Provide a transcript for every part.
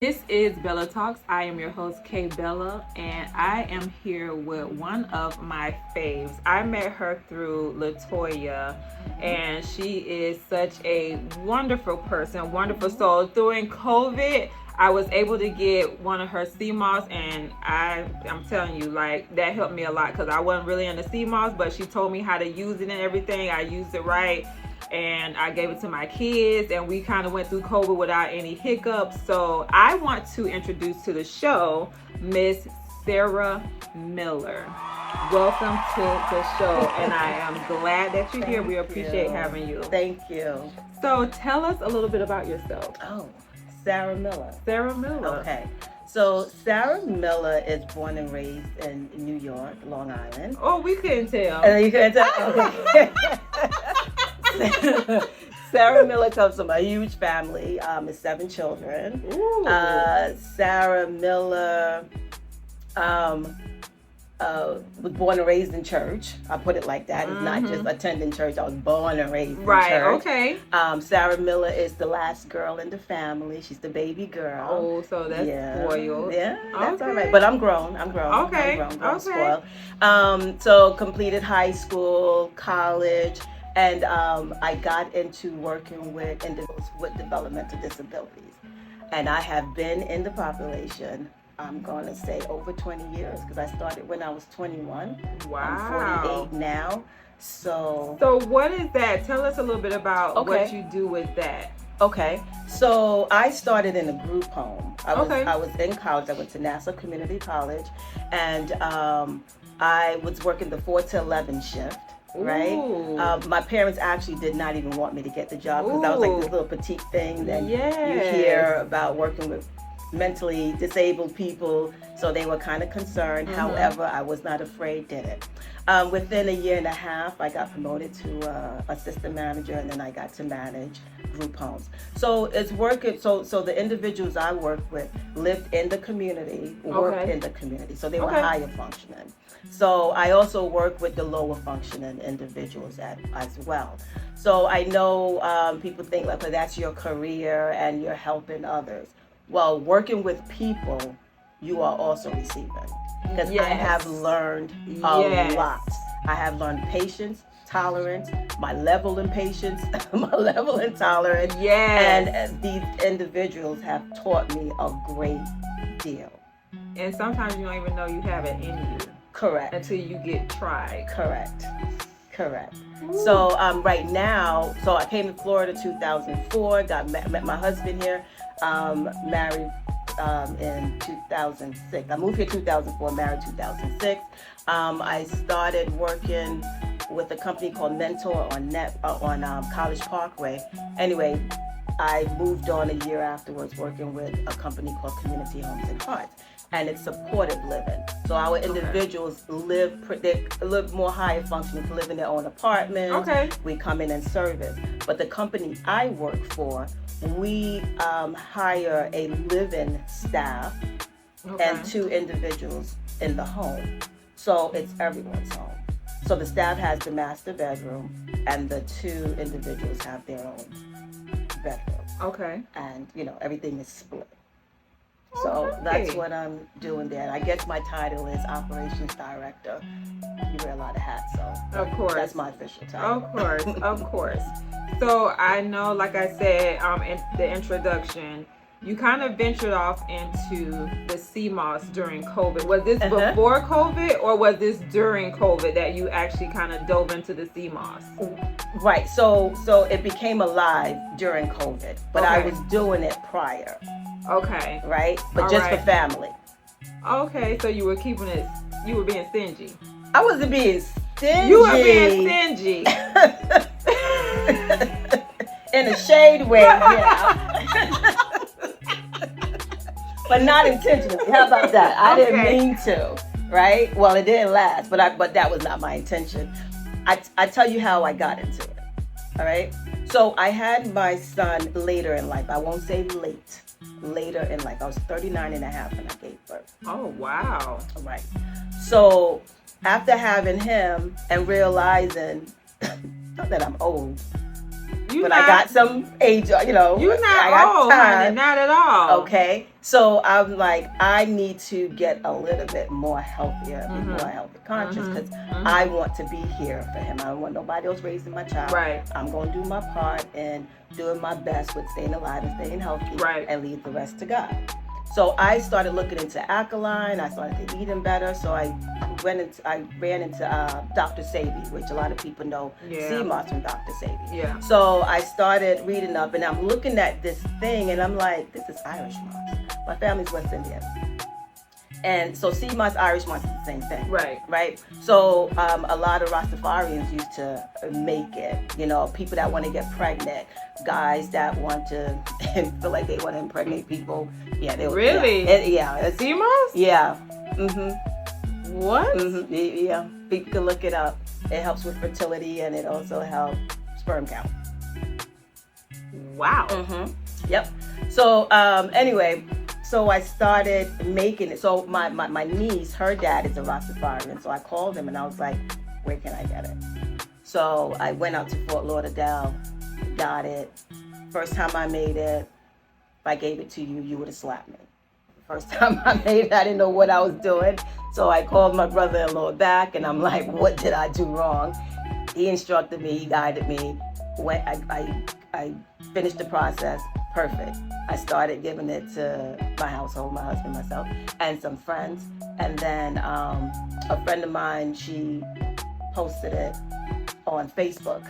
This is Bella Talks. I am your host, Kay Bella, and I am here with one of my faves. I met her through Latoya, and she is such a wonderful person, wonderful soul. During COVID, I was able to get one of her sea moss, and I'm telling you, like, that helped me a lot because I wasn't really into sea moss, but she told me how to use it and everything. I used it right, and I gave it to my kids, and we kind of went through COVID without any hiccups. So I want to introduce to the show Miss Sarah Miller. Welcome to the show, and I am glad that you're here. We appreciate having you. Thank you. So tell us a little bit about yourself. Oh, Sarah Miller. Sarah Miller. Okay. So Sarah Miller is born and raised in New York, Long Island. Oh, we couldn't tell. You couldn't tell? Okay. Sarah Miller comes from a huge family. It's 7 children. Sarah Miller was born and raised in church. I put it like that. It's not just attending church. I was born and raised in church. Right, okay. Sarah Miller is the last girl in the family. She's the baby girl. Oh, so that's spoiled. Yeah, that's all right. But I'm grown. Okay. I'm spoiled. So completed high school, college, and I got into working with individuals with developmental disabilities. And I have been in the population, I'm going to say over 20 years, because I started when I was 21. Wow. I'm 48 now. So what is that? Tell us a little bit about what you do with that. Okay. So I started in a group home. I was in college. I went to Nassau Community College, and I was working the 4 to 11 shift. Right. My parents actually did not even want me to get the job because I was like this little petite thing that you hear about working with mentally disabled people, so they were kind of concerned. However, I was not afraid, did it. Within a year and a half, I got promoted to assistant manager, and then I got to manage group homes. So it's working. So the individuals I work with lived in the community, worked in the community, so they were higher functioning. So I also work with the lower functioning individuals as well. So I know people think like, well, that's your career and you're helping others. Well, working with people, you are also receiving. Because I have learned a lot. I have learned patience, tolerance, my level in patience, my level in tolerance. And these individuals have taught me a great deal. And sometimes you don't even know you have it in you. Correct. Until you get tried. Correct. Ooh. So right now, so I came to Florida 2004, met my husband here, married in 2006. I moved here 2004, married 2006. I started working with a company called Mentor on College Parkway. Anyway, I moved on a year afterwards working with a company called Community Homes and Hearts, and it's supportive living. So our individuals they live more higher functioning, to live in their own apartments. We come in and service. But the company I work for, we hire a living staff and 2 individuals in the home. So it's everyone's home. So the staff has the master bedroom, and the 2 individuals have their own bedroom. And everything is split. So that's what I'm doing there. I guess my title is operations director. You wear a lot of hats, so of course that's my official title. Of course. So I know, like I said in the introduction, you kind of ventured off into the sea moss during COVID. Was this before COVID, or was this during COVID that you actually kind of dove into the sea moss? Right. So it became alive during COVID, but I was doing it prior. Right? But just for family. So you were keeping it, you were being stingy. I wasn't being stingy. You were being stingy. In a shade way, but not intentionally. How about that? I didn't mean to, right? Well, it didn't last, but that was not my intention. I tell you how I got into it, all right? So I had my son later in life. I won't say late. Later in life. I was 39 and a half when I gave birth. Oh, wow. Right. So after having him and realizing not that I'm old, but I got some age, You're not old, honey, not at all. Okay. So I'm like, I need to get a little bit more healthier, be more healthy conscious, because I want to be here for him. I don't want nobody else raising my child. Right. I'm going to do my part and doing my best with staying alive and staying healthy, right, and leave the rest to God. So I started looking into alkaline. I started to eating better. So I ran into Dr. Sebi, which a lot of people know sea moss from Dr. Sebi. Yeah. So I started reading up, and I'm looking at this thing, and I'm like, this is Irish moss. My family's West Indian. And so sea moss, Irish moss is the same thing. Right. Right? So a lot of Rastafarians used to make it. You know, people that want to get pregnant, guys that want to feel like they want to impregnate people. Yeah, they really. Yeah. Sea moss? Yeah. What? Yeah. People can look it up. It helps with fertility, and it also helps sperm count. Wow. Yep. So anyway. So I started making it. So my niece, her dad is a Rastafarian. So I called him and I was like, where can I get it? So I went out to Fort Lauderdale, got it. First time I made it, if I gave it to you, you would have slapped me. First time I made it, I didn't know what I was doing. So I called my brother-in-law back and I'm like, what did I do wrong? He instructed me, he guided me. I finished the process. Perfect. I started giving it to my household, my husband, myself, and some friends. And then a friend of mine, she posted it on Facebook.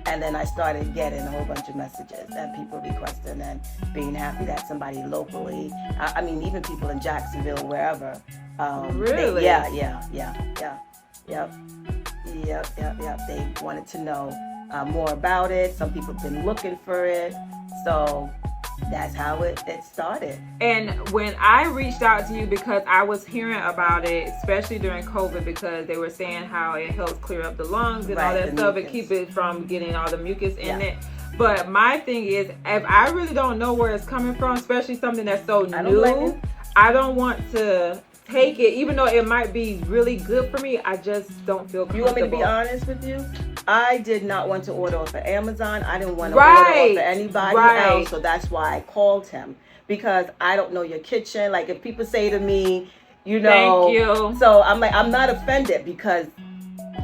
And then I started getting a whole bunch of messages and people requesting and being happy that somebody locally, I mean, even people in Jacksonville, wherever. Really? Yep. They wanted to know more about it. Some people have been looking for it. So that's how it started. And when I reached out to you, because I was hearing about it, especially during COVID, because they were saying how it helps clear up the lungs and all that stuff and keep it from getting all the mucus in it. But my thing is, if I really don't know where it's coming from, especially something that's so new, I don't want to take it, even though it might be really good for me. I just don't feel comfortable. You want me to be honest with you? I did not want to order off of Amazon. I didn't want to order off of anybody else. So that's why I called him, because I don't know your kitchen. Like if people say to me, you know, thank you. So I'm like, I'm not offended because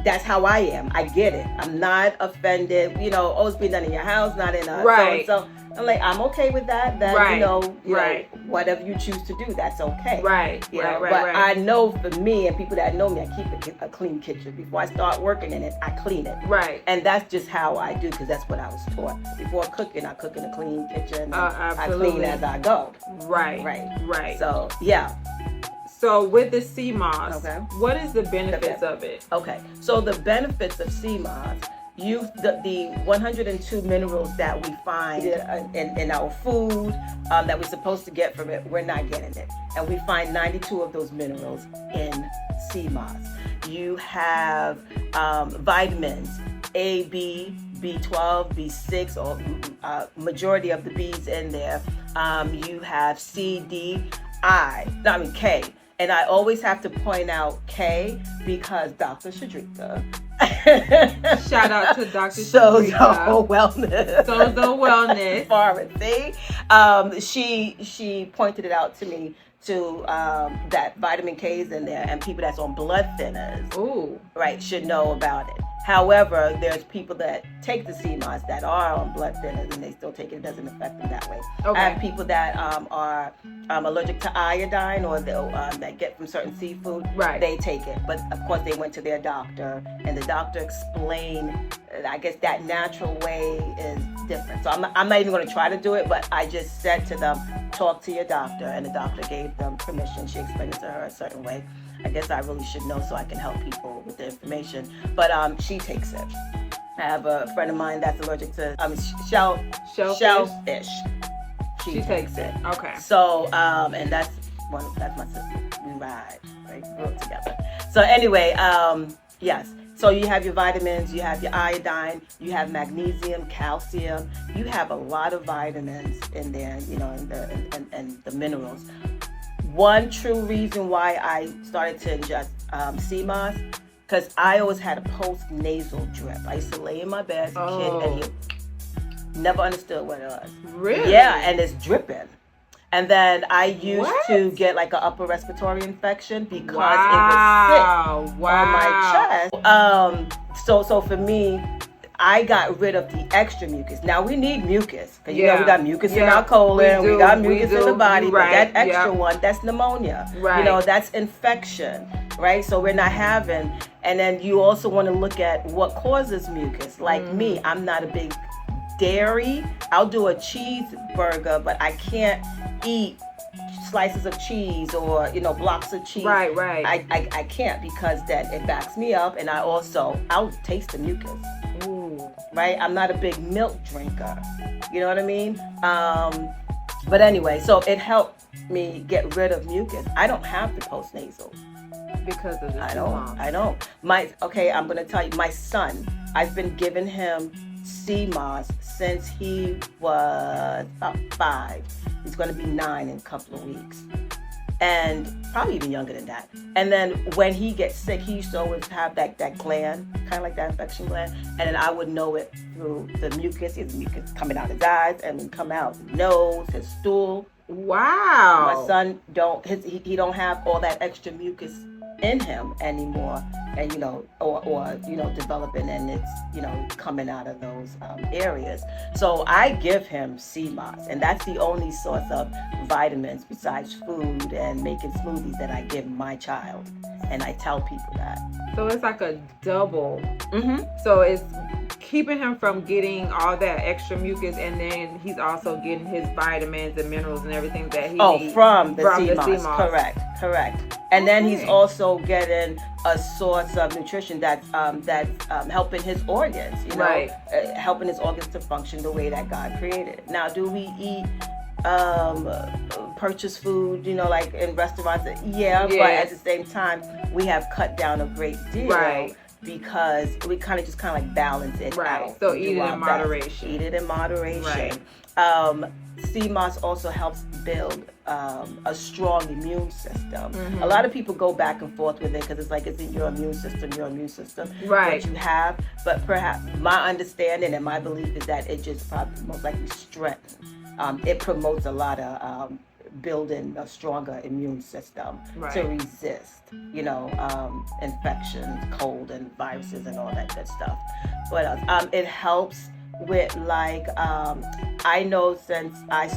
that's how I am. I get it. I'm not offended. You know, oh, it's being done in your house, not in a so I'm like, I'm okay with that. That you know, whatever you choose to do, that's okay. But I know for me and people that know me, I keep a clean kitchen. Before I start working in it, I clean it. And that's just how I do, because that's what I was taught. Before cooking, I cook in a clean kitchen. I clean as I go. So yeah. So with the sea moss, what is the benefits of it? Okay, so the benefits of sea moss, the 102 minerals that we find in our food that we're supposed to get from it, we're not getting it. And we find 92 of those minerals in sea moss. You have vitamins A, B, B12, B6, or majority of the B's in there. You have C, D, K. And I always have to point out K because Dr. Shadrika. Shout out to Dr. Sozo Shadrika. Wellness. Sozo Wellness. Pharmacy. She pointed it out to me to that vitamin K is in there, and people that's on blood thinners, should know about it. However, there's people that take the sea moss that are on blood thinners and they still take it. It doesn't affect them that way. I have people that are allergic to iodine or that get from certain seafood. They take it. But of course, they went to their doctor and the doctor explained, I guess that natural way is different. So I'm not even going to try to do it, but I just said to them, talk to your doctor. And the doctor gave them permission. She explained it to her a certain way. I guess I really should know so I can help people with the information. But she takes it. I have a friend of mine that's allergic to shellfish. She takes it. Okay. So and that's my sister. We ride, right? We're together. So anyway, yes. So you have your vitamins, you have your iodine, you have magnesium, calcium. You have a lot of vitamins in there, you know, and the minerals. One true reason why I started to ingest sea moss, because I always had a post-nasal drip. I used to lay in my bed as a kid and you never understood what it was. Really? Yeah, and it's dripping. And then I used to get like an upper respiratory infection because it was sick on my chest. So for me, I got rid of the extra mucus. Now we need mucus because you know we got mucus in our colon, we got mucus in the body, but that extra one, that's pneumonia. Right. You know, that's infection, right? So we're not having. And then you also want to look at what causes mucus. Like me, I'm not a big dairy. I'll do a cheeseburger, but I can't eat slices of cheese or blocks of cheese. Right. I can't because then it backs me up, and I'll taste the mucus. Ooh. Right? I'm not a big milk drinker. You know what I mean? But anyway, so it helped me get rid of mucus. I don't have the postnasal. Because of the I don't. I'm gonna tell you, my son, I've been giving him CMOS since he was about 5. He's gonna be 9 in a couple of weeks. And probably even younger than that. And then when he gets sick, he used to always have that gland, kind of like that infection gland. And then I would know it through the mucus. His mucus coming out his eyes and then come out his nose, his stool. Wow. My son he don't have all that extra mucus in him anymore, and or developing, and it's coming out of those areas. So I give him CMOS, and that's the only source of vitamins besides food and making smoothies that I give my child, and I tell people that. So it's like a double. So it's keeping him from getting all that extra mucus, and then he's also getting his vitamins and minerals and everything that he needs from the CMOS. Correct. And then he's also getting a source of nutrition that's helping his organs, helping his organs to function the way that God created. Now, do we eat purchased food, like in restaurants? Yeah, but at the same time, we have cut down a great deal. Right. Because we kind of like balance it out. So eat it in moderation. Eat it in moderation. Right. CMOS also helps build a strong immune system. A lot of people go back and forth with it because it's like, it's in your immune system, right, what you have. But perhaps my understanding and my belief is that it just probably most likely strengthens. It promotes a lot of building a stronger immune system to resist, infections, cold and viruses and all that good stuff. What else? It helps with I know since I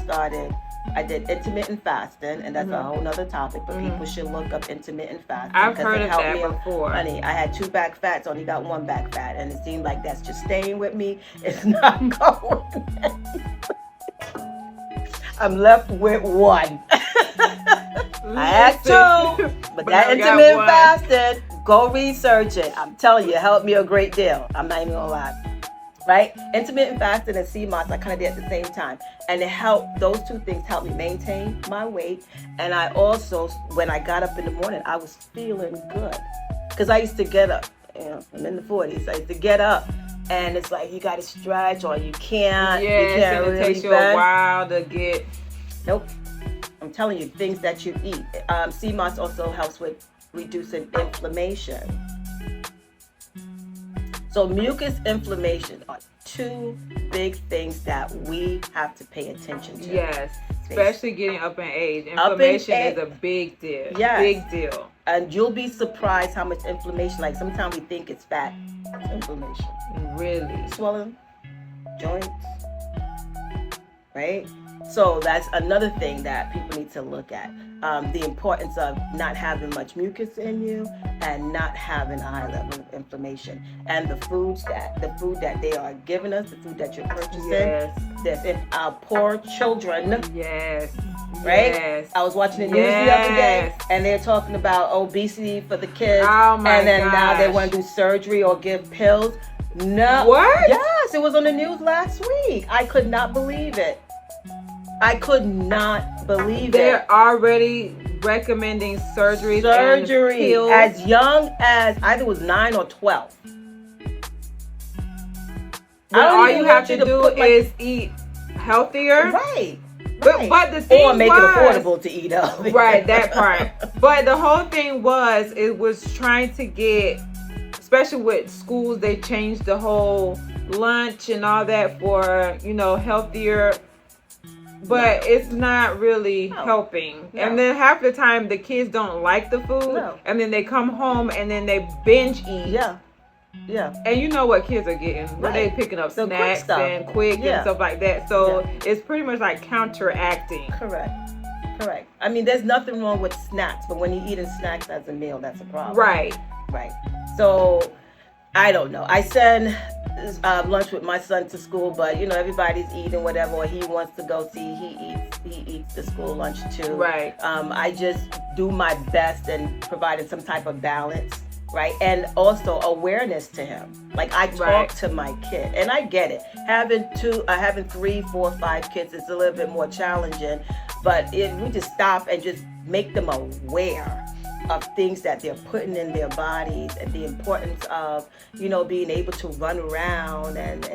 did intermittent fasting, and that's a whole nother topic, but people should look up intermittent fasting. I've heard of that before. Honey, I had 2 back fats, only got 1 back fat, and it seemed like that's just staying with me. It's not going anywhere. I'm left with 1. I had 2, but that intermittent fasting, go research it. I'm telling you, it helped me a great deal. I'm not even gonna lie. Right? Intermittent fasting and CMOS, I kind of did at the same time. And those 2 things helped me maintain my weight. And I also, when I got up in the morning, I was feeling good. Because I used to get up, I'm in the 40s, I used to get up. And it's like, you got to stretch or you can't. Yes, you can't and it takes you a while to get. Nope. I'm telling you, things that you eat. CMOS also helps with reducing inflammation. So mucus inflammation are 2 big things that we have to pay attention to. Yes, especially getting up in age. Inflammation is a big deal. Yes. Big deal. And you'll be surprised how much inflammation, like sometimes we think it's fat. It's inflammation. Really? Swelling, joints, right? So that's another thing that people need to look at. The importance of not having much mucus in you and not having a high level of inflammation. And the food that they are giving us, the food that you're purchasing, that's in our poor children. Yes. Right? Yes. I was watching the news the other day, and they're talking about obesity for the kids. Oh my And then gosh. now they want to do surgery or give pills. No. What? Yes, it was on the news last week. I could not believe it. I could not believe They're already recommending surgery and pills. as young as either was 9 or 12. All you have to do is eat healthier. Right. But the thing or make it affordable to eat healthy. Right, that part. But the whole thing was trying to get, especially with schools, they changed the whole lunch and all that for, healthier but it's not really helping. No. And then half the time the kids don't like the food, and then they come home and then they binge eat. Yeah. And you know what kids are getting. Right. They picking up snacks and quick and stuff like that. So it's pretty much like counteracting. Correct. I mean, there's nothing wrong with snacks, but when you're eating snacks as a meal, that's a problem. Right. So, I don't know. I send lunch with my son to school, but you know, everybody's eating whatever, or he wants to go see. He eats the school lunch too. Right. I just do my best in providing some type of balance. Right. And also awareness to him. Like I talk to my kid, and I get it. Having 3, 4, 5 kids is a little bit more challenging. But if we just stop and just make them aware of things that they're putting in their bodies, and the importance of, you know, being able to run around and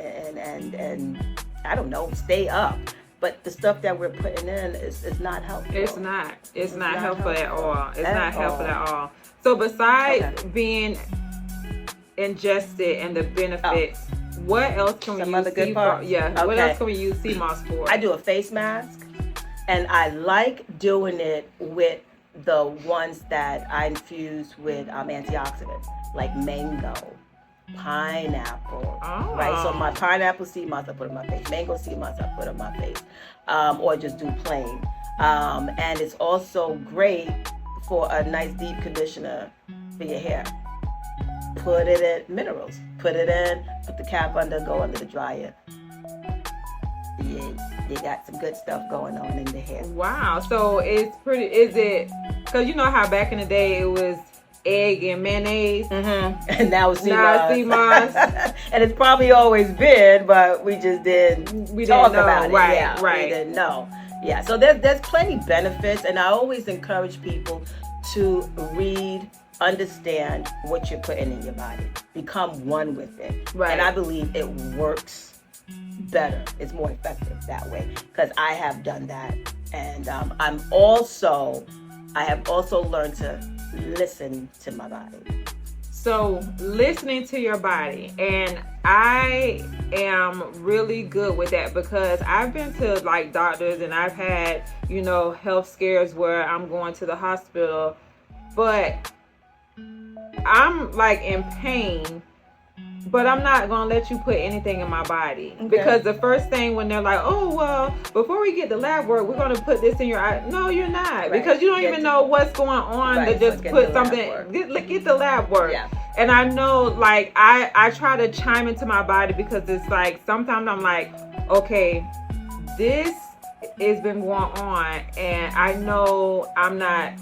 I don't know, stay up. But the stuff that we're putting in is not helpful. It's not helpful at all. It's not helpful at all. So besides being ingested and the benefits, what else can we use sea moss? What else can we use sea moss for? I do a face mask, and I like doing it with the ones that I infuse with antioxidants, like mango, pineapple. Right? So my pineapple sea moss I put on my face, mango sea moss I put on my face, or just do plain. And it's also great for a nice deep conditioner for your hair. Put it in minerals. Put it in, put the cap under, go under the dryer. You got some good stuff going on in the hair. Wow. So is it, because you know how back in the day it was egg and mayonnaise. And now it's sea moss. And it's probably always been, but we just didn't talk about it. Right. We didn't know. Yeah, so there's plenty benefits, and I always encourage people to read, understand what you're putting in your body, become one with it. Right. And I believe it works better. It's more effective that way, because I have done that, and I have also learned to listen to my body. So listening to your body, and I am really good with that, because I've been to like doctors and I've had, you know, health scares where I'm going to the hospital, but I'm like in pain, but I'm not going to let you put anything in my body. Okay. Because the first thing when they're like, oh, well, before we get the lab work, we're going to put this in your eye. No, you're not. Right. Because you don't even know what's going on to just put something, get the lab work. Yeah. And I know, like, I try to chime into my body, because it's like, sometimes I'm like, okay, this has been going on, and I know I'm not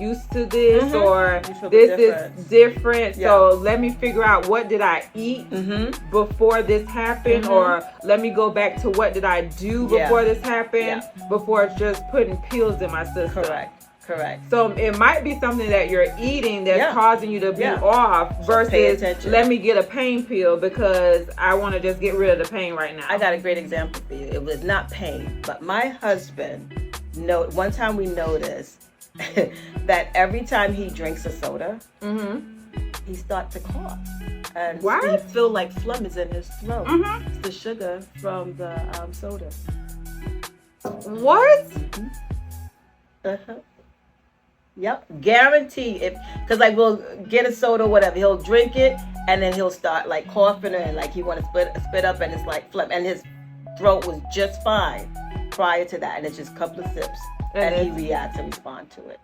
used to this, or this is different. Yeah. So let me figure out, what did I eat before this happened, or let me go back to what did I do before this happened, before just putting pills in my system. Correct. So it might be something that you're eating that's causing you to be off, versus let me get a pain pill because I want to just get rid of the pain right now. I got a great example for you. It was not pain, but my husband, one time we noticed that every time he drinks a soda, he starts to cough. And he feel like phlegm is in his throat. It's the sugar from the soda. What? Yep, guarantee. Because like we'll get a soda or whatever, he'll drink it and then he'll start like coughing and like he want to spit up, and it's like phlegm, and his throat was just fine prior to that, and it's just a couple of sips and he reacts and respond to it.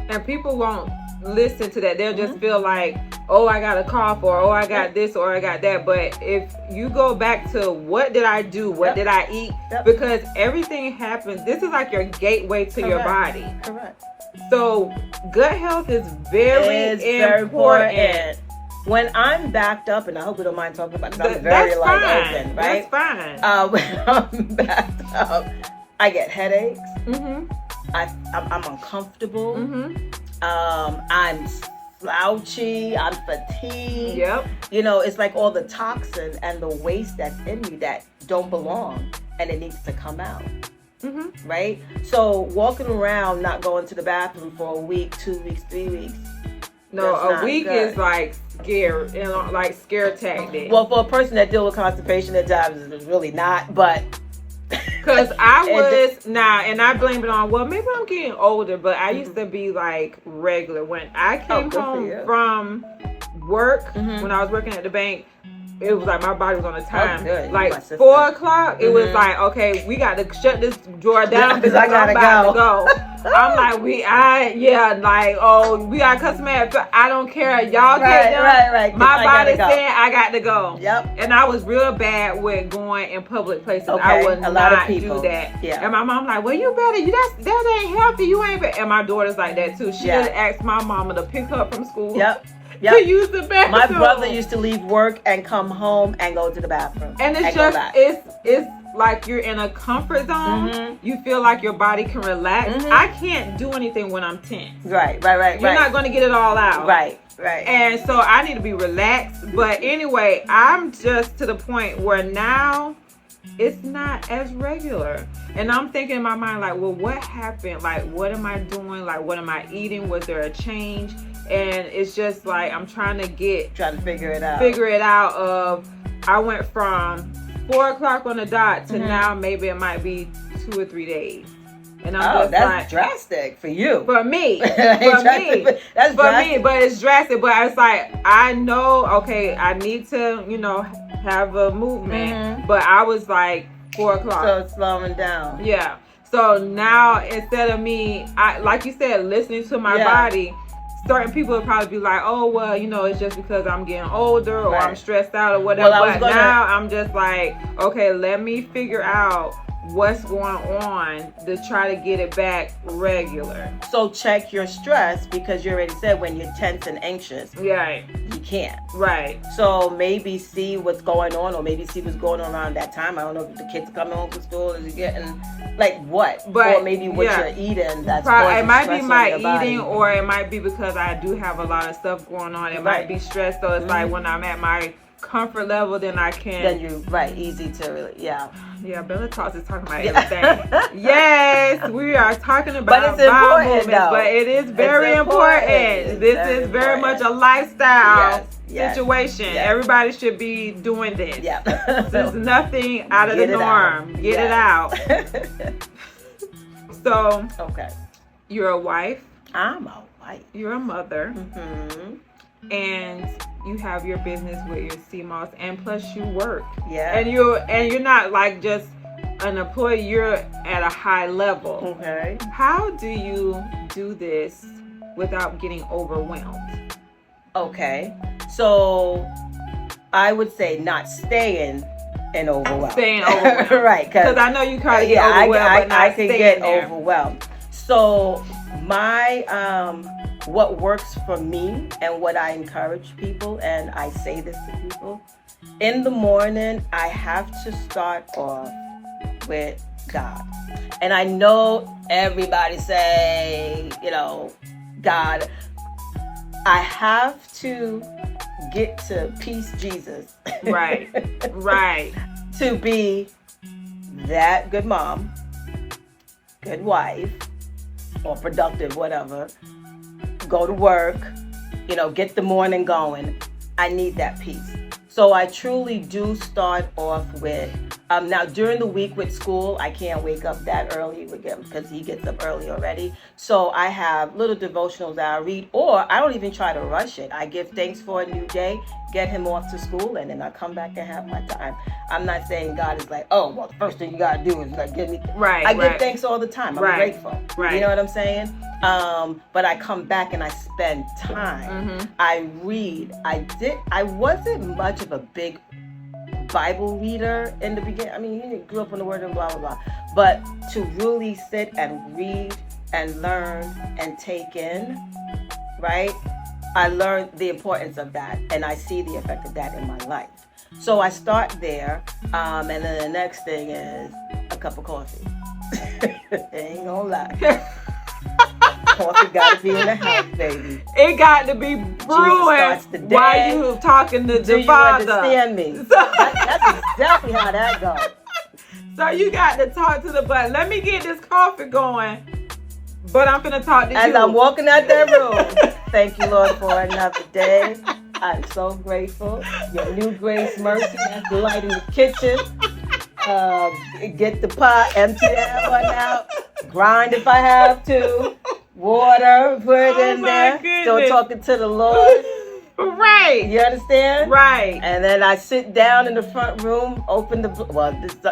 And people won't listen to that. They'll just feel like, oh, I got a cough, or oh, I got this, or I got that. But if you go back to what did I do, what did I eat, because everything happens. This is like your gateway to your body. Correct. So gut health is very important. When I'm backed up, and I hope you don't mind talking about it, I'm very open, right? That's fine. When I'm backed up, I get headaches. I'm uncomfortable. I'm slouchy. I'm fatigued. Yep. You know, it's like all the toxin and the waste that's in me that don't belong, and it needs to come out. Right? So walking around not going to the bathroom for a week, 2 weeks, 3 weeks. No, a week is like scare, like scare tactic. Well, for a person that deals with constipation at times, it's really not, but Because I was and I blame it on, well, maybe I'm getting older, but I used to be like regular. When I came home from work, when I was working at the bank, it was like my body was on a time. Like 4 o'clock, it was like, okay, we got to shut this drawer down because I gotta go. I'm like, we got customer. I don't care. Y'all take them. Right. My body's saying I got to go. Yep. And I was real bad with going in public places. I would not do that. Yeah. And my mom like, well, you better. That ain't healthy. You ain't. And my daughter's like that too. She asked my mama to pick her up from school. Yep. To use the bathroom. My brother used to leave work and come home and go to the bathroom. And it's like you're in a comfort zone. You feel like your body can relax. I can't do anything when I'm tense. Right. You're not going to get it all out. Right. And so I need to be relaxed. But anyway, I'm just to the point where now it's not as regular. And I'm thinking in my mind, like, well, what happened? Like, what am I doing? Like, what am I eating? Was there a change? And it's just like I'm trying to figure it out of I went from 4 o'clock on the dot to now maybe it might be 2 or 3 days. And I'm just that's drastic for you. For me. That's for me, but it's drastic. But it's like I know, okay, I need to, have a movement. But I was like 4 o'clock. So it's slowing down. Yeah. So now instead of me, like you said, listening to my body, certain people would probably be like, oh, well, it's just because I'm getting older or I'm stressed out or whatever. Now I'm just like, okay, let me figure out what's going on to try to get it back regular. So check your stress, because you already said when you're tense and anxious, you can't. Right. So maybe see what's going on, or maybe see what's going on around that time. I don't know if the kids coming home from school, is you getting like what? Or maybe what you're eating. That's it might be my eating, or it might be because I do have a lot of stuff going on. It might be stress. So it's like when I'm at my comfort level, then I can. Then you easy to really Yeah, Bella Talks is talking about everything. Yes, we are talking about but it's important, but it is very important. This is very much a lifestyle situation. Yes. Everybody should be doing this. Yeah. There's nothing out of the norm. Get it out. So, you're a wife. I'm a wife. You're a mother. And you have your business with your CMOS, and plus you work. Yeah. And you're not like just an employee, you're at a high level. Okay. How do you do this without getting overwhelmed? Okay. So I would say not staying and overwhelmed. Right. Because I know you kind of get overwhelmed. I can get overwhelmed. So my what works for me and what I encourage people, and I say this to people, in the morning I have to start off with God. And I know everybody say, God. I have to get to peace Jesus. Right. To be that good mom, good wife, or productive, whatever. Go to work, get the morning going. I need that peace. So I truly do start off with, now during the week with school, I can't wake up that early with him because he gets up early already. So I have little devotionals that I read, or I don't even try to rush it. I give thanks for a new day, get him off to school, and then I come back and have my time. I'm not saying God is like, oh, well, the first thing you got to do is like give me. I give thanks all the time. I'm grateful. Right. You know what I'm saying? But I come back and I spend time. I read. I wasn't much of a big Bible reader in the beginning. I mean, you grew up on the word and blah, blah, blah. But to really sit and read and learn and take in, right? I learned the importance of that, and I see the effect of that in my life. So I start there, and then the next thing is a cup of coffee. Ain't gonna lie. Coffee got to be in the house, baby. It got to be brewing while you talking to the Father. Do you understand me? That's exactly how that goes. So you got to talk to the But let me get this coffee going. But I'm finna talk to you. As I'm walking out that room, thank you, Lord, for another day. I'm so grateful. Your new grace, mercy, that's the light in the kitchen. Get the pot, empty that one out, grind if I have to, water, put it in there, still talking to the Lord. Right. You understand? Right. And then I sit down in the front room, open the,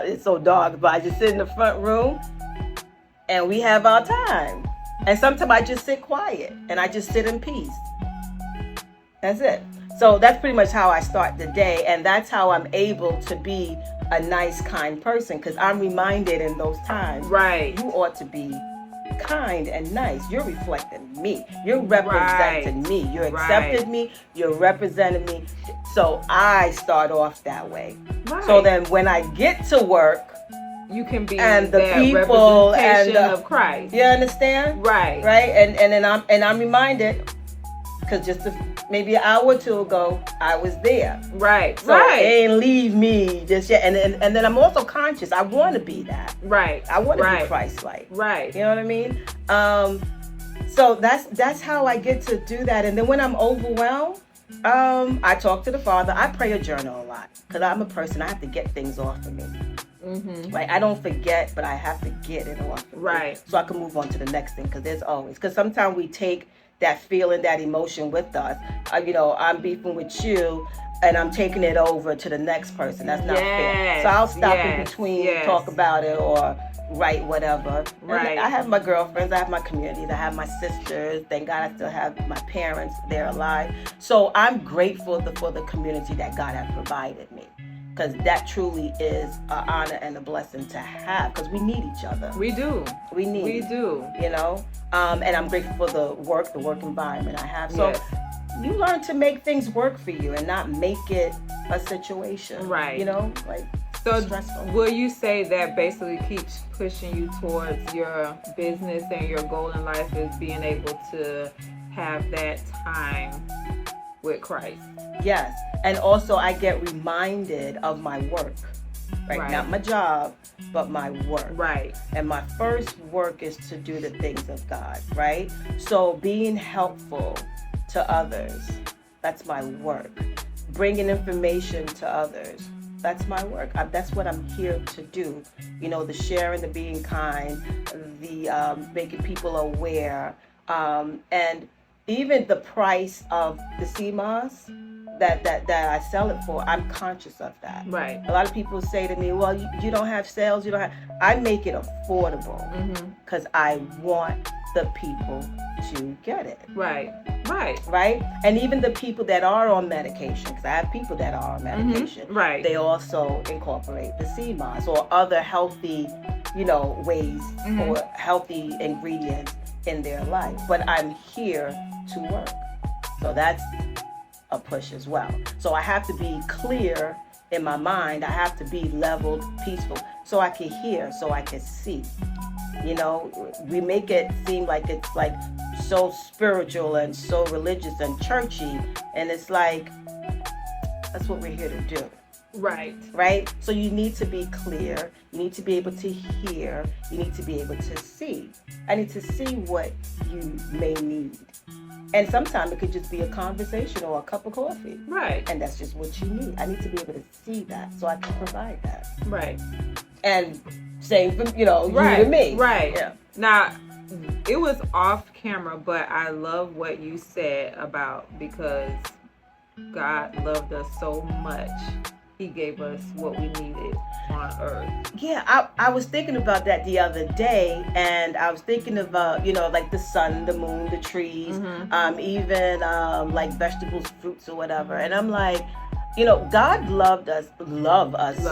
it's so dark, but I just sit in the front room and we have our time. And sometimes I just sit quiet and I just sit in peace. That's it. So that's pretty much how I start the day. And that's how I'm able to be a nice, kind person, because I'm reminded in those times, right, you ought to be kind and nice. You're reflecting me. You're representing me. You accepted me. You're representing me. So I start off that way. Right. So then when I get to work, you can be and the people and of Christ. You understand? Right. Right. And then I'm reminded, because just maybe an hour or two ago, I was there. Right. So it ain't leave me just yet. And then I'm also conscious. I want to be that. Right. I want to be Christ-like. Right. You know what I mean? So that's how I get to do that. And then when I'm overwhelmed, I talk to the Father. I pray or journal a lot, because I'm a person. I have to get things off of me. Mm-hmm. Right. I don't forget, but I have to get it off of me, so I can move on to the next thing. Because sometimes we take that feeling, that emotion with us. I'm beefing with you and I'm taking it over to the next person. That's not fair. So I'll stop in between, talk about it, or write whatever. Right. I have my girlfriends, I have my communities, I have my sisters. Thank God I still have my parents. They're alive. So I'm grateful for the community that God has provided me, because that truly is an honor and a blessing to have, because we need each other. We do. We do. And I'm grateful for the work environment I have. So you learn to make things work for you and not make it a situation. Right. So stressful. Will you say that basically keeps pushing you towards your business and your goal in life is being able to have that time with Christ? Yes. And also I get reminded of my work, right? Not my job, but my work. Right. And my first work is to do the things of God, right? So being helpful to others, that's my work. Bringing information to others, that's my work. That's what I'm here to do. The sharing, the being kind, the making people aware, and even the price of the CMOS that I sell it for, I'm conscious of that. Right. A lot of people say to me, well, you don't have sales, I make it affordable, because I want the people to get it. Right. And even the people that are on medication, because I have people that are on medication, they also incorporate the CMOS or other healthy, ways or healthy ingredients in their life. But I'm here to work. So that's a push as well. So I have to be clear in my mind. I have to be leveled, peaceful, so I can hear, so I can see. We make it seem like it's like so spiritual and so religious and churchy, and it's like, that's what we're here to do. Right? So you need to be clear. You need to be able to hear. You need to be able to see. I need to see what you may need. And sometimes it could just be a conversation or a cup of coffee. Right. And that's just what you need. I need to be able to see that so I can provide that. Right. And same for, you to me. Right. Yeah. Now, it was off camera, but I love what you said because God loved us so much. He gave us what we needed on earth. Yeah, I was thinking about that the other day, and I was thinking about, like the sun, the moon, the trees, even like vegetables, fruits or whatever. And I'm like, God loved us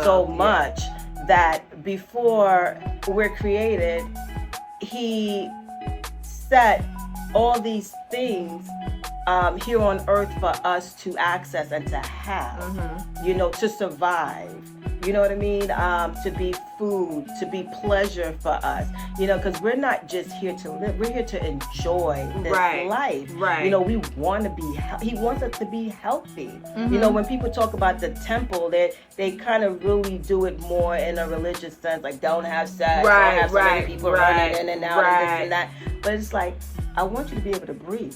so much that before we're created, He set all these things here on earth for us to access and to have, to survive, you know what I mean? To be food, to be pleasure for us, because we're not just here to live, we're here to enjoy this life. Right. We want to be, He wants us to be healthy. When people talk about the temple, they kind of really do it more in a religious sense, like don't have sex, don't have so many people running in and out and this and that. But it's like, I want you to be able to breathe.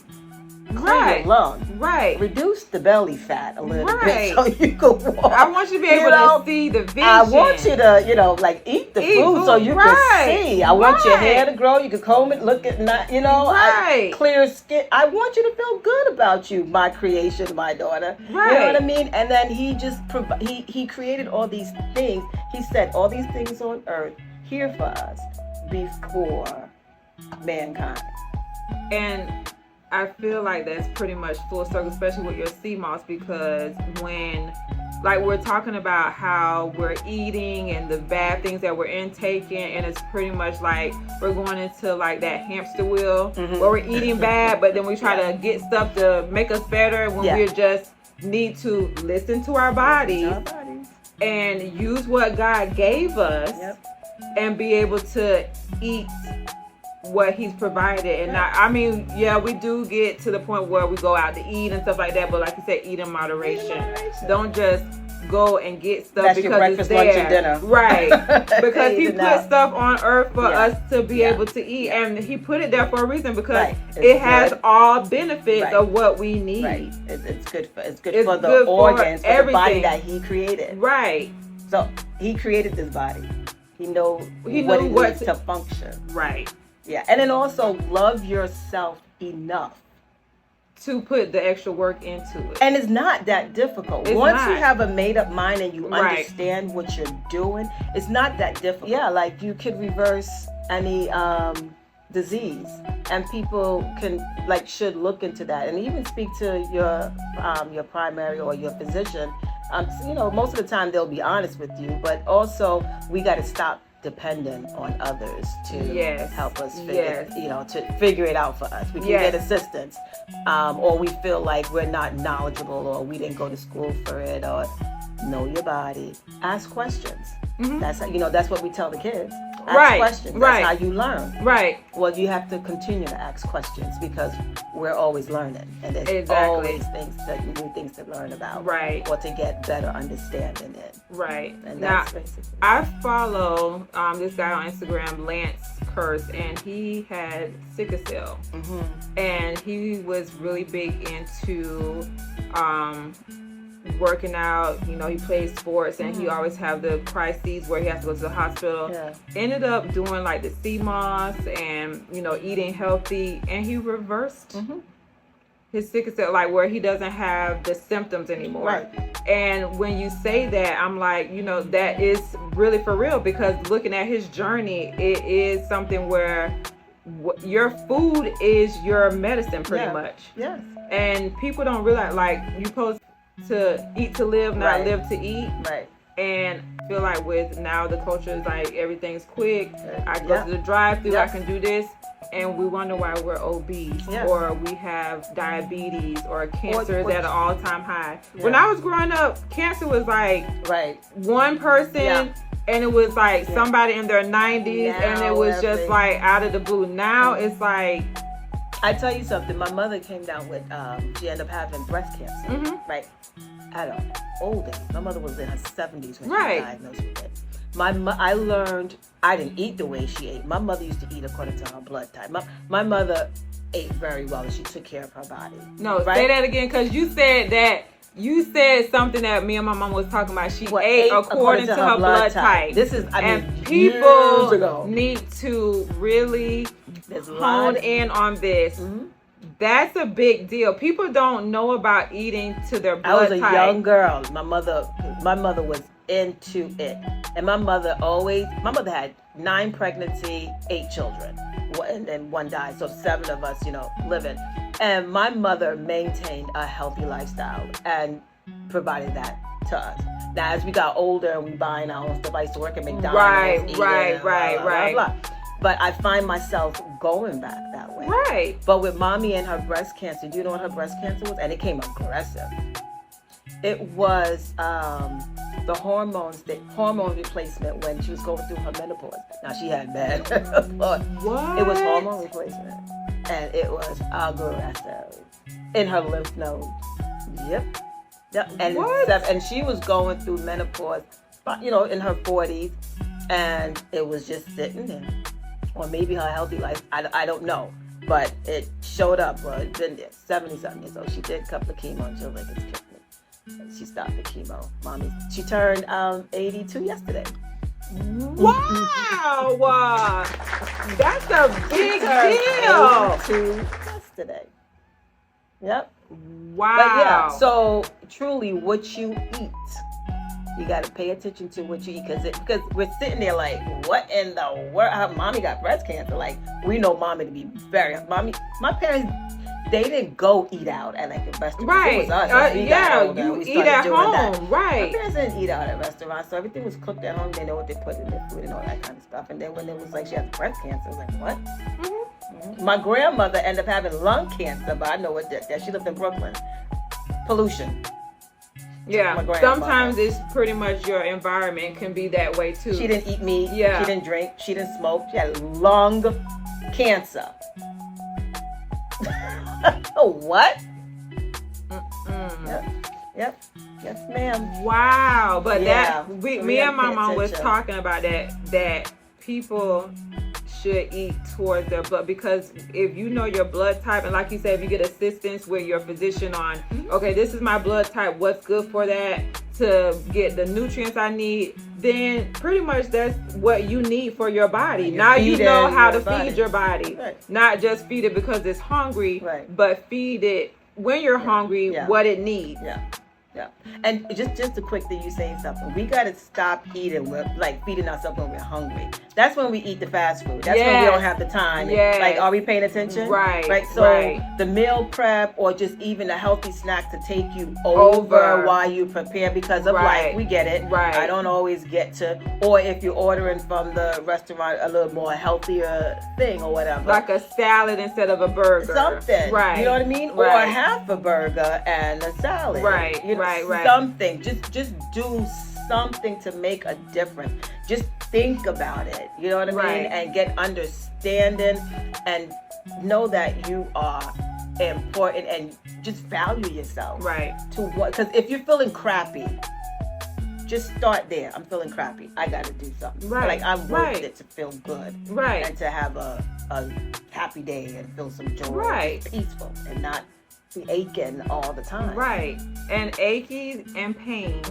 clear your lungs. Right. Reduce the belly fat a little bit so you can walk. I want you to be able to see the vision. I want you to, like eat the food so you can see. I want your hair to grow. You can comb it, look at, clear skin. I want you to feel good about you, my creation, my daughter. Right. You know what I mean? And then he just, he created all these things. He said all these things on earth here for us before mankind. And I feel like that's pretty much full circle, especially with your sea moss, because when, like, we're talking about how we're eating and the bad things that we're intaking, and it's pretty much like we're going into like that hamster wheel where we're eating bad, but then we try to get stuff to make us better when we just need to listen to our bodies and use what God gave us and be able to eat what he's provided. And we do get to the point where we go out to eat and stuff like that, but like you said, eat in moderation. Don't just go and get stuff that's because your breakfast, it's there. lunch, and dinner. Right. Because he put stuff on earth for us to be able to eat, and he put it there for a reason, because it has all benefits of what we need. Right. It's good for the organs, for the body that he created. Right. So he created this body. He knows what it needs to function. Right. Yeah, and then also love yourself enough to put the extra work into it. And it's not that difficult. Once you have a made up mind and you understand what you're doing, it's not that difficult. Yeah, like you could reverse any disease, and people should look into that, and even speak to your primary or your physician. Most of the time they'll be honest with you, but also we got to stop dependent on others to help us figure it out for us. We can get assistance, or we feel like we're not knowledgeable, or we didn't go to school for it, or know your body. Ask questions. That's that's what we tell the kids. Ask questions. That's how you learn. Right. Well, you have to continue to ask questions, because we're always learning, and there's always new things to learn about. Right. Or to get better understanding it. Right. And that's basically. I follow this guy on Instagram, Lance Curse, and he had sickle cell, and he was really big into working out. He plays sports, and he always have the crises where he has to go to the hospital. Ended up doing like the sea moss and eating healthy, and he reversed his sickle cell, like where he doesn't have the symptoms anymore. Right. And when you say that, I'm like, that is really for real, because looking at his journey, it is something where your food is your medicine pretty much. Yes. And people don't realize, like, you supposed to eat to live, not live to eat. Right. And I feel like with now the culture is like everything's quick. I go to the drive-thru, I can do this, and we wonder why we're obese, or we have diabetes, or cancer is at an all-time high. When I was growing up, cancer was like one person, and it was like somebody in their 90s, and it was just like out of the blue. Now it's like, I tell you something. My mother came down with, she ended up having breast cancer, right? At an old age. My mother was in her 70s when she was diagnosed with it. I learned I didn't eat the way she ate. My mother used to eat according to her blood type. My mother ate very well, and she took care of her body. No, say that again, because you said something that me and my mom was talking about. She ate according to her blood type. This is, people need to really hone in on this. That's a big deal. People don't know about eating to their blood type. I was a young girl. My mother was into it. And my mother had 9 pregnancy, 8 children. And then 1 died. So 7 of us, living. And my mother maintained a healthy lifestyle and provided that to us. Now, as we got older and we buying our own stuff, I used to work at McDonald's. Right. But I find myself going back that way. Right. But with mommy and her breast cancer, do you know what her breast cancer was? And it came aggressive. It was the hormone replacement when she was going through her menopause. Now, she had bad. What? It was hormone replacement. And it was aggressive in her lymph nodes. Yep. And she was going through menopause, in her 40s. And it was just sitting there. Or maybe her healthy life. I don't know. but it showed up. Well, it's been there, 70-something years old. She did a couple of chemo and Joe Liggins kicked me. She stopped the chemo. Mommy, she turned 82 yesterday. Wow! That's a big deal. 82 yesterday. Yep. Wow. But yeah, so truly what you eat, you got to pay attention to what you eat because we're sitting there like, what in the world? How mommy got breast cancer? Like, we know mommy to be my parents, they didn't go eat out at like a restaurant. Right. It was us. You eat at home. That. Right. My parents didn't eat out at restaurants, so everything was cooked at home. They know what they put in their food and all that kind of stuff. And then when it was like she has breast cancer, I was like, what? Mm-hmm. My grandmother ended up having lung cancer, but I know what that. She lived in Brooklyn. Pollution. Yeah, sometimes it's pretty much your environment can be that way too. She didn't eat meat. Yeah. She didn't drink. She didn't smoke. She had lung cancer. Oh, what? Yep. Yes, ma'am. Wow. But yeah. me and my mom was talking about that people should eat towards their blood, because if you know your blood type, and like you said, if you get assistance with your physician on, okay, this is my blood type, what's good for that to get the nutrients I need, then pretty much that's what you need for your body. Now you know how to feed your body. Right. Not just feed it because it's hungry, right. but feed it when you're hungry, what it needs. Yeah. Yeah, and just a quick thing, you saying something. We got to stop eating, like feeding ourselves when we're hungry. That's when we eat the fast food. That's when we don't have the time. Yes. Like, are we paying attention? Right. Right. So the meal prep or just even a healthy snack to take you over while you prepare because of life. We get it. Right. I don't always get to, or if you're ordering from the restaurant, a little more healthier thing or whatever. Like a salad instead of a burger. Something. Right. You know what I mean? Right. Or half a burger and a salad. Right. You know, right. Something. Just do something to make a difference. Just think about it. You know what I mean? And get understanding and know that you are important and just value yourself. Right. To what? Because if you're feeling crappy, just start there. I'm feeling crappy. I got to do something. Right. Like I'm worth it to feel good. Right. And to have a happy day and feel some joy. Right. Peaceful and not be aching all the time. Right. And achy and pain.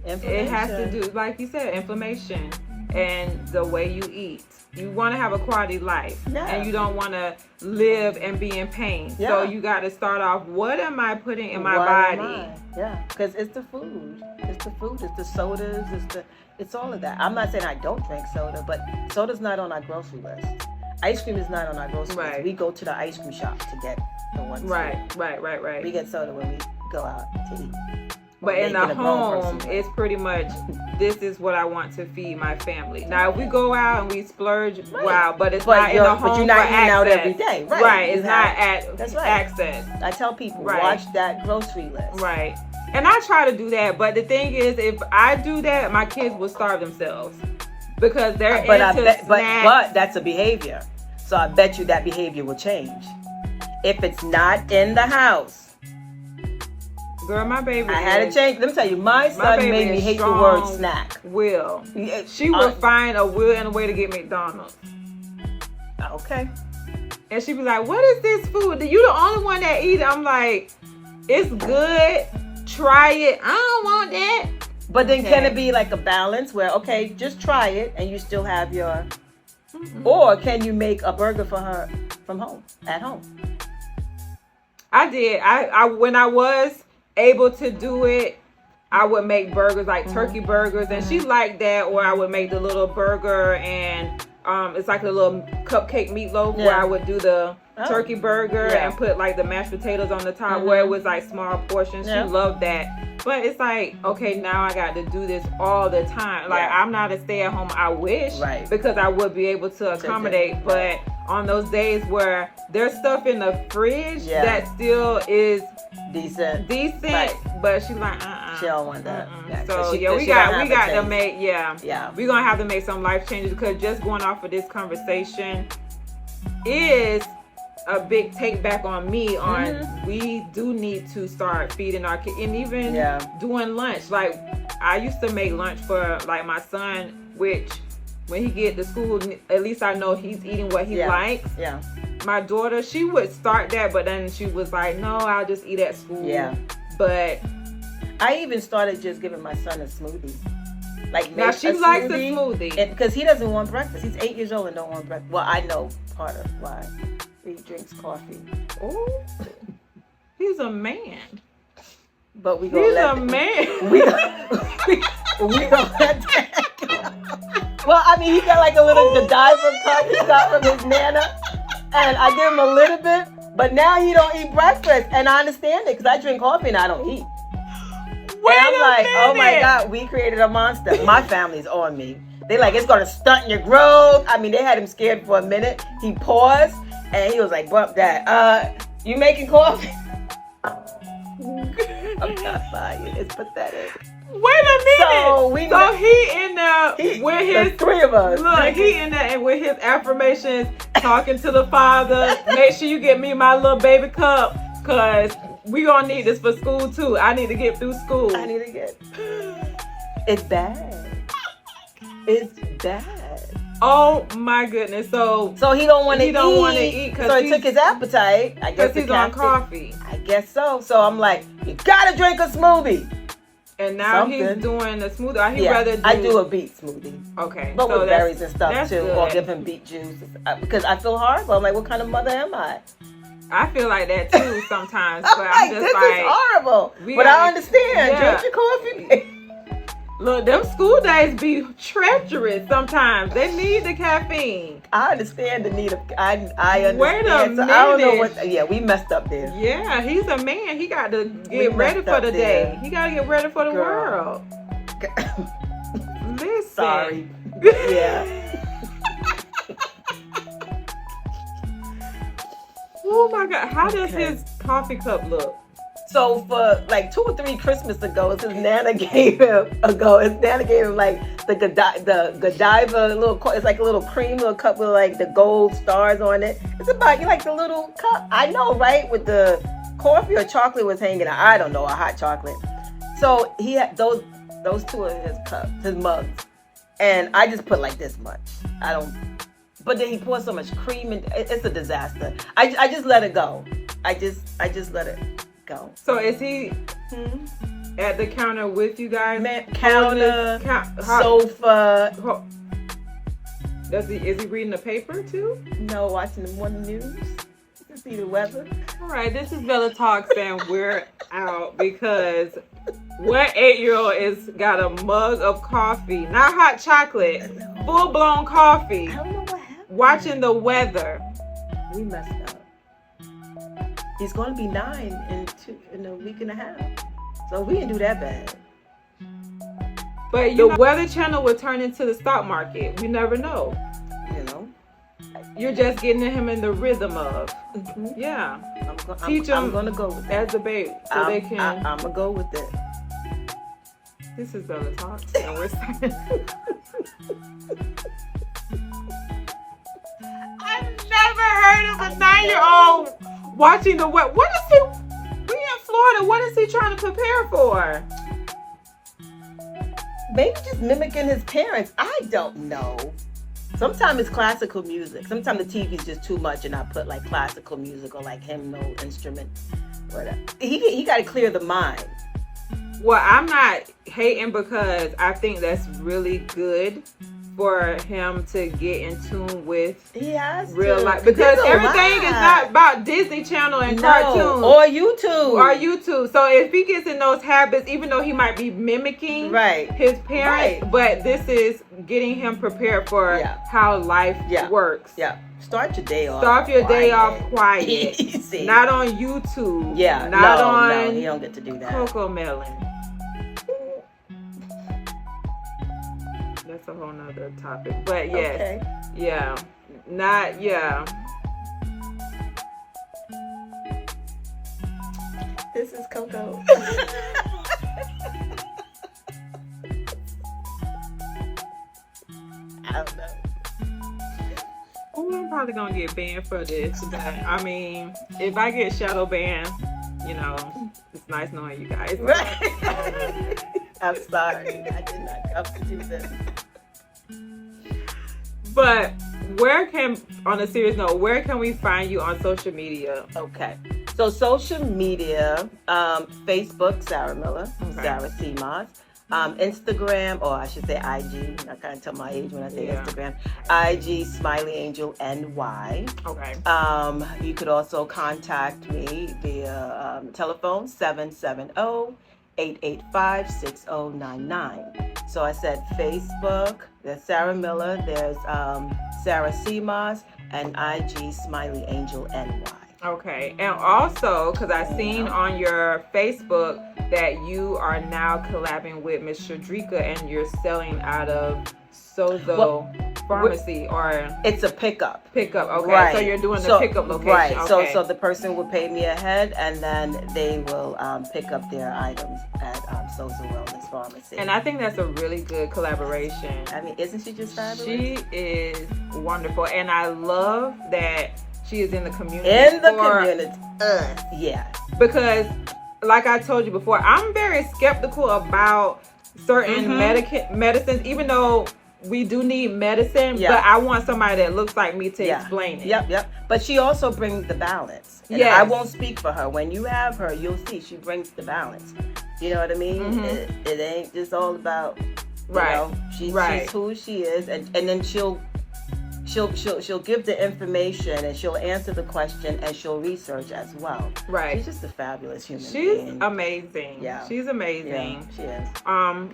It has to do, like you said, inflammation and the way you eat. You want to have a quality life, and you don't want to live and be in pain. Yeah. So you got to start off, what am I putting in my body? Yeah, because it's the food. It's the food. It's the sodas. It's all of that. I'm not saying I don't drink soda, but soda's not on our grocery list. Ice cream is not on our grocery list. We go to the ice cream shop to get the one. Right. We get soda when we go out to eat. But in the home, it's pretty much, this is what I want to feed my family. Now, if we go out and we splurge, wow, but it's not in the home. But you're not eating out every day. Right. It's not at access. I tell people, watch that grocery list. Right. And I try to do that. But the thing is, if I do that, my kids will starve themselves. Because they're into snacks. But that's a behavior. So I bet you that behavior will change. If it's not in the house. Girl, my baby. I had to change. Let me tell you, my son made me hate the word snack. Will. She would find a will and a way to get McDonald's. Okay. And she'd be like, what is this food? You the only one that eat it. I'm like, it's good. Try it. I don't want that. But then can it be like a balance where, okay, just try it and you still have your... Or can you make a burger for her from home, at home? I did. I when I was able to do it, I would make burgers, like turkey burgers, and she liked that. Or I would make the little burger, and it's like a little cupcake meatloaf where I would do the turkey burger and put like the mashed potatoes on the top where it was like small portions. She loved that. But it's like, okay, now I got to do this all the time. Like, I'm not a stay-at-home. I wish, because I would be able to accommodate. But on those days where there's stuff in the fridge that still is decent, but she's like, she don't want that. So we got to make, we're gonna have to make some life changes, because just going off of this conversation is a big take back on me on we do need to start feeding our kids, and even doing lunch. Like, I used to make lunch for like my son, which when he get to school, at least I know he's eating what he likes. Yeah. My daughter, she would start that, but then she was like, no, I'll just eat at school. Yeah. But I even started just giving my son a smoothie. Like, now she likes a smoothie. Because he doesn't want breakfast. He's 8 years old and don't want breakfast. Well, I know part of why. He drinks coffee. Oh, he's a man. But we He's a man. We don't let that go. Well, I mean, he got like a little Godiva cup he got from his nana. And I give him a little bit. But now he don't eat breakfast. And I understand it because I drink coffee and I don't eat. Wait and I'm like, minute. oh my God, we created a monster. My family's on me. They like, it's going to stunt your growth. I mean, they had him scared for a minute. He paused and he was like, bump that. You making coffee? I'm not buying it. It's pathetic. Wait a minute. So he in there with his, the three of us. Look, he in there and with his affirmations, talking to the father. Make sure you get me my little baby cup, cause we gonna need this for school too. I need to get through school. I need to get. It's bad. It's bad. Oh my goodness. So he don't want to eat. He don't want to eat so it took his appetite. I guess he's on coffee. I guess so. So I'm like, you gotta drink a smoothie. And now he's doing a smoothie. I do a beet smoothie. Okay. But with berries and stuff too. Good. Or give him beet juice. Because I feel horrible. I'm like, what kind of mother am I? I feel like that too sometimes. But I'm just this is horrible. But I understand. Drink your coffee. Look, them school days be treacherous sometimes. They need the caffeine. I understand the need of. I understand. Wait a minute. So I don't know what. Yeah, we messed up there. Yeah, he's a man. He got to get ready for the day. He got to get ready for the world. Listen. Sorry. Yeah. Oh my God! How does his coffee cup look? So for like 2 or 3 Christmas ago, his nana gave him like the Godiva little. It's like a little cream little cup with like the gold stars on it. It's about like the little cup. I know, right? With the coffee or chocolate was hanging out. I don't know, a hot chocolate. So he had those 2 of his cups, his mugs, and I just put like this much. I don't. But then he poured so much cream and it's a disaster. I just let it go. I just let it go. So is he at the counter with you guys? Counter, sofa. Is he reading the paper too? No, watching the morning news to see the weather. All right, this is Bella Talks and we're out because what 8-year-old is got a mug of coffee, not hot chocolate, full blown coffee. I don't know what happened. Watching the weather. We messed up. He's going to be 9 in a week and a half. So we didn't do that bad. But the Weather Channel will turn into the stock market. We never know. You know? You're just getting him in the rhythm of. Yeah. Teach them. I'm going to go with it. As a baby. So they can. I'm going to go with it. This is Bella Talks. And we're saying. I've never heard of a 9-year-old watching the weather. What is he? We in Florida. What is he trying to prepare for? Maybe just mimicking his parents. I don't know. Sometimes it's classical music. Sometimes the TV's just too much, and I put like classical music or like hymnal instrument. Whatever. He got to clear the mind. Well, I'm not hating because I think that's really good for him to get in tune with real life, because everything is not about Disney Channel and cartoons or YouTube. So if he gets in those habits, even though he might be mimicking his parents, but this is getting him prepared for how life works. Start your day off. Start your day off quiet. Not on YouTube. No, he don't get to do that. CoComelon. That's a whole nother topic. But yes. This is Coco. I don't know. Oh, I'm probably gonna get banned for this. But I mean, if I get shadow banned, you know, it's nice knowing you guys. I'm sorry. I did not come to do this. But on a serious note, where can we find you on social media? Okay. So social media, Facebook, Sarah Miller, Sarah C. Moss. Instagram, or I should say IG. I can't tell my age when I say Instagram. IG, Smiley Angel NY. Okay. You could also contact me via telephone 770-885-6099. So I said Facebook, there's Sarah Miller, there's Sarah C. Moss, and IG, Smiley Angel NY. Okay, and also, because I've seen on your Facebook that you are now collabing with Miss Shadrika and you're selling out of Sozo Pharmacy, or it's a pickup. Okay, right. So you're doing the pickup location. Right, okay. so the person will pay me ahead and then they will pick up their items at Sozo Wellness Pharmacy. And I think that's a really good collaboration. I mean, isn't she just fabulous? She is wonderful, and I love that she is in the community. Yeah. Because, like I told you before, I'm very skeptical about certain medicines, even though we do need medicine, but I want somebody that looks like me to explain it. Yep. But she also brings the balance. And I won't speak for her. When you have her, you'll see she brings the balance. You know what I mean? It ain't just all about, you know, she's who she is, and then she'll give the information and she'll answer the question and she'll research as well. Right. She's just a fabulous human being. She's amazing. Yeah. She's amazing. Yeah, she is.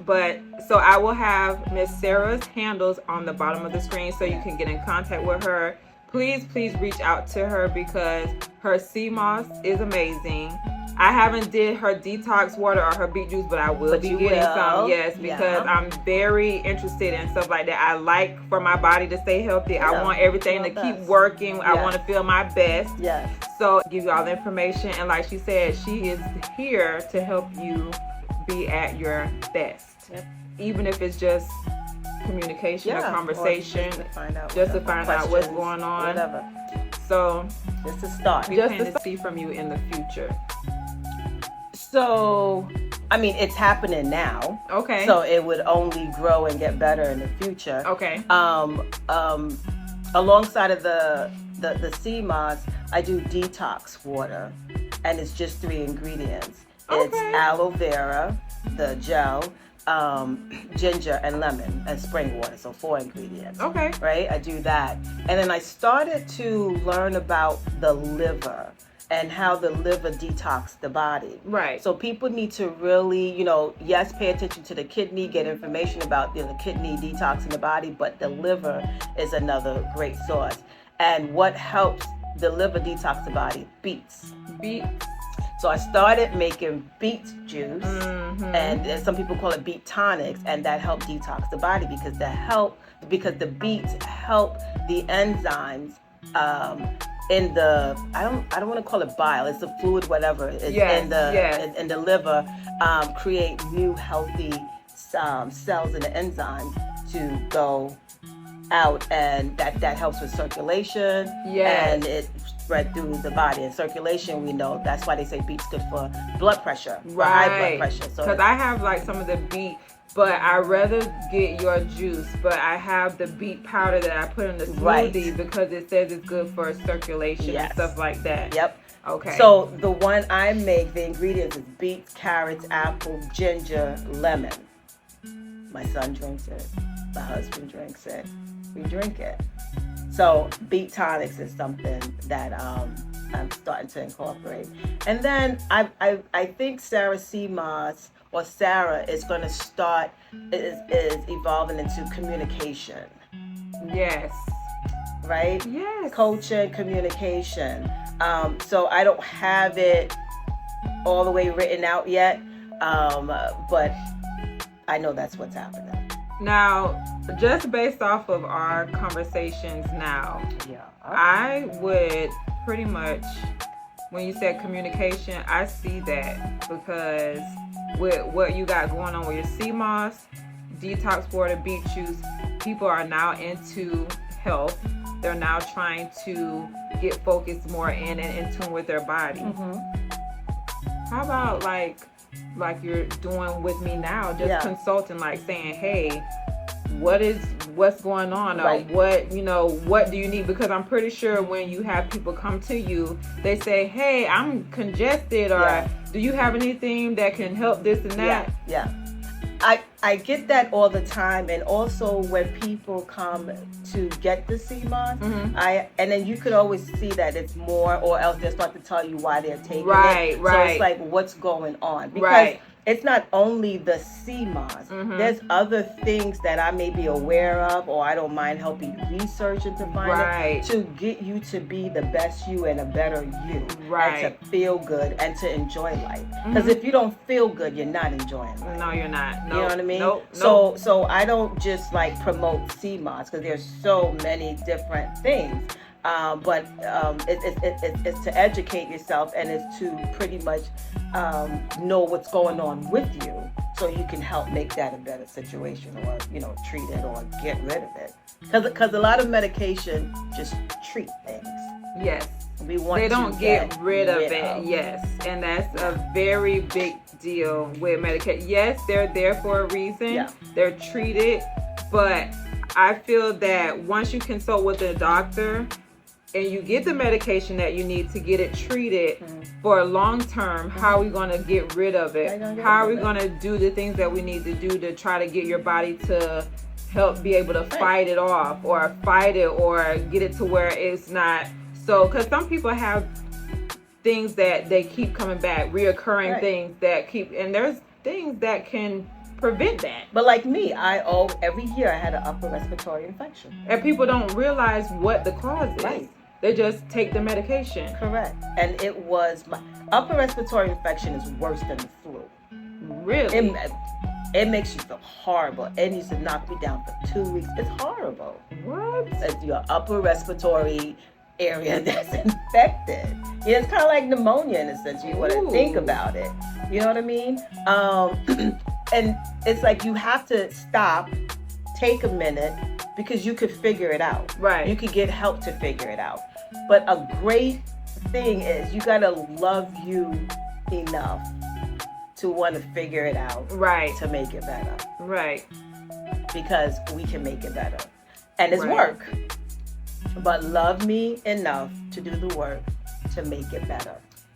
But so I will have Miss Sarah's handles on the bottom of the screen so you can get in contact with her. Please reach out to her because her sea moss is amazing. I haven't did her detox water or her beet juice, but I will be getting some. Yes, because I'm very interested in stuff like that. I like for my body to stay healthy. I want everything to keep working. I want to feel my best. Yes. So give you all the information, and like she said, she is here to help you be at your best. Yep. Even if it's just communication or conversation, just to find out what's going on. Whatever. So just to start. We plan to see from you in the future. So, I mean, it's happening now. Okay. So it would only grow and get better in the future. Okay. Alongside of the sea moss, I do detox water, and it's just 3 ingredients. Okay. It's aloe vera, the gel, ginger, and lemon, and spring water. So 4 ingredients. Okay. Right? I do that. And then I started to learn about the liver and how the liver detox the body. Right. So people need to really, yes, pay attention to the kidney, get information about the kidney detoxing the body, but the liver is another great source. And what helps the liver detox the body? Beets. So I started making beet juice, and some people call it beet tonics, and that helped detox the body because the beets help the enzymes in the I don't want to call it bile, it's the fluid, whatever it's in the liver, create new healthy cells in the enzymes to go out, and that helps with circulation, and it spread through the body. And circulation, we know that's why they say beet's good for blood pressure, for high blood pressure. Because I have like some of the beet, but I rather get your juice. But I have the beet powder that I put in the smoothie because it says it's good for circulation and stuff like that. Yep. Okay. So the one I make, the ingredients is beets, carrots, apple, ginger, lemon. My son drinks it. My husband drinks it. We drink it. So beet tonics is something that I'm starting to incorporate. And then I think Sarah C. Moss, or Sarah, is going to start is evolving into communication. Yes. Right? Yes. Coaching, communication. So I don't have it all the way written out yet, but I know that's what's happening. Now, just based off of our conversations now, I would pretty much, when you said communication, I see that because with what you got going on with your sea moss, detox water, beet juice, people are now into health. They're now trying to get focused more in and in tune with their body. How about like you're doing with me now, just consulting, like saying, hey, what is what's going on, or what, what do you need? Because I'm pretty sure when you have people come to you, they say, hey, I'm congested, or do you have anything that can help this and that? Yeah. I get that all the time, and also when people come to get the CMOS, and then you could always see that it's more, or else they'll start to tell you why they're taking it. Right. So it's like, what's going on? Because it's not only the CMOS. There's other things that I may be aware of, or I don't mind helping research into finding to get you to be the best you and a better you, and to feel good and to enjoy life. Because if you don't feel good, you're not enjoying life. No, you're not. You know what I mean? Nope. So I don't just like promote CMOS because there's so many different things. But it's to educate yourself, and it's to pretty much know what's going on with you, so you can help make that a better situation, or treat it or get rid of it. Because a lot of medication just treat things. Yes. They don't get rid of it. Yes, and that's a very big deal with medication. Yes, they're there for a reason. Yeah. They're treated, but I feel that once you consult with a doctor and you get the medication that you need to get it treated for a long term, how are we going to get rid of it? How are we going to do the things that we need to do to try to get your body to help be able to fight it off, or fight it, or get it to where it's not so, because some people have things that they keep coming back, reoccurring things that keep, and there's things that can prevent that. But like me, every year I had an upper respiratory infection. And people don't realize what the cause is. They just take the medication. Correct. And it was, my upper respiratory infection is worse than the flu. Really? It makes you feel horrible. It used to knock me down for 2 weeks. It's horrible. What? It's your upper respiratory area that's infected. It's kind of like pneumonia in a sense. You want to think about it. You know what I mean? And it's like you have to stop, take a minute, because you could figure it out. Right. You could get help to figure it out. But a great thing is you got to love you enough to want to figure it out. Right. To make it better. Right. Because we can make it better. And it's work. But love me enough to do the work to make it better.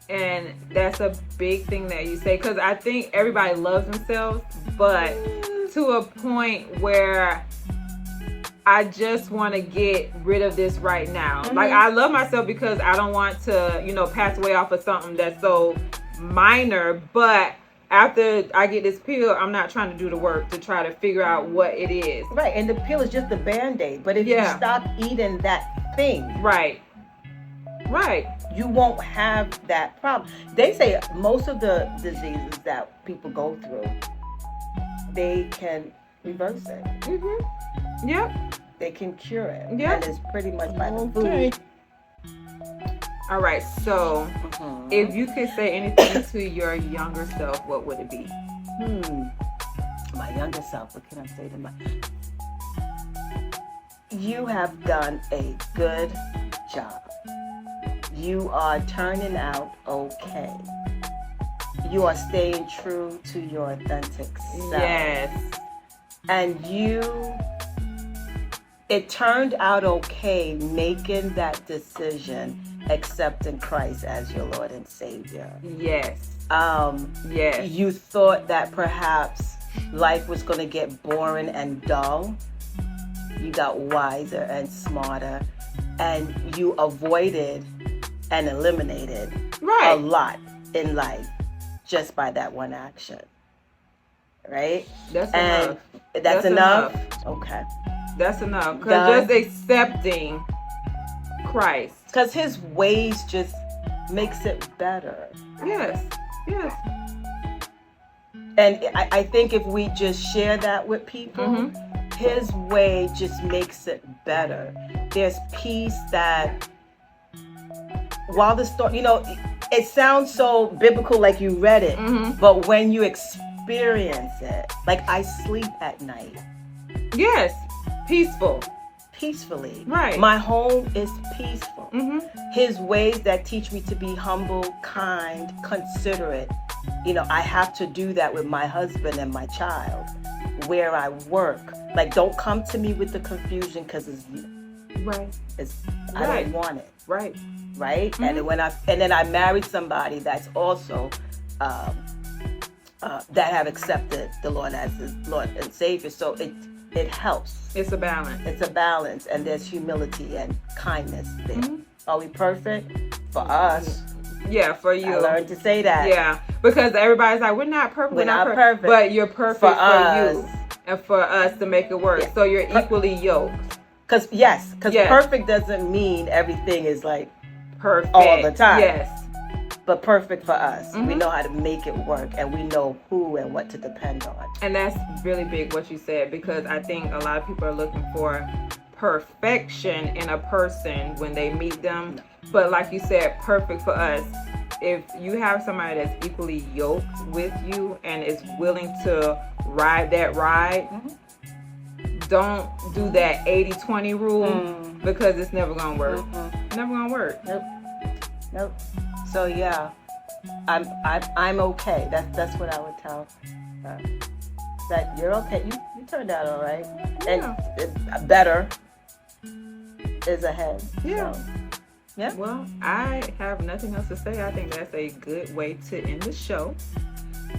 And that's a big thing that you say, because I think everybody loves themselves, but to a point where I just want to get rid of this right now. Like, I love myself because I don't want to, pass away off of something that's so minor, but after I get this pill, I'm not trying to do the work to try to figure out what it is. Right, and the pill is just the Band-Aid, but if you stop eating that thing, right, you won't have that problem. They say most of the diseases that people go through, they can reverse it. Yep. They can cure it. Yep. And it's pretty much by the food. All right, so if you could say anything to your younger self, what would it be? My younger self, what can I say to my... You have done a good job. You are turning out okay. You are staying true to your authentic self. Yes. And it turned out okay making that decision, accepting Christ as your Lord and Savior. Yes. Yes. You thought that perhaps life was going to get boring and dull. You got wiser and smarter, and you avoided and eliminated a lot in life just by that one action. Right? That's enough. That's enough? Okay. That's enough. Because just accepting Christ. Because his ways just makes it better. Yes. Yes. And I think if we just share that with people, his way just makes it better. There's peace that, while the story, it sounds so biblical like you read it, but when you experience it, like I sleep at night. Yes. Peacefully. Right. My home is peaceful. His ways that teach me to be humble, kind, considerate. I have to do that with my husband and my child. where I work. Like, don't come to me with the confusion because it's you. Right. I don't want it. Right. Right. Mm-hmm. And then I married somebody that's also that have accepted the Lord as his Lord and Savior. So it helps. It's a balance. It's a balance, and there's humility and kindness there. Mm-hmm. Are we perfect? For us. Yeah, for you. I learned to say that. Yeah, because everybody's like, we're not perfect. We're not perfect. But you're perfect for you and for us to make it work. Yeah. So you're equally yoked. Because perfect doesn't mean everything is like perfect all the time. Yes. But perfect for us. Mm-hmm. We know how to make it work, and we know who and what to depend on. And that's really big what you said, because I think a lot of people are looking for perfection in a person when they meet them. No. But like you said, perfect for us. If you have somebody that's equally yoked with you and is willing to ride that ride, mm-hmm. don't do that 80-20 rule because it's never going to work. Mm-hmm. Never going to work. Nope. So yeah, I'm okay. That's what I would tell. That you're okay. You turned out all right. Yeah. And better is ahead. Yeah. So, yeah. Well, I have nothing else to say. I think that's a good way to end the show.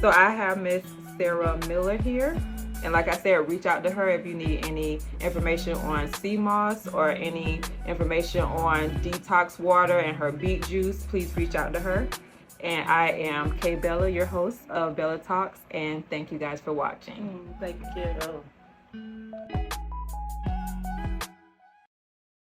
So I have Miss Sarah Miller here. And like I said, reach out to her if you need any information on sea moss or any information on detox water and her beet juice. Please reach out to her. And I am Kay Bella, your host of Bella Talks. And thank you guys for watching. Thank you, kiddo.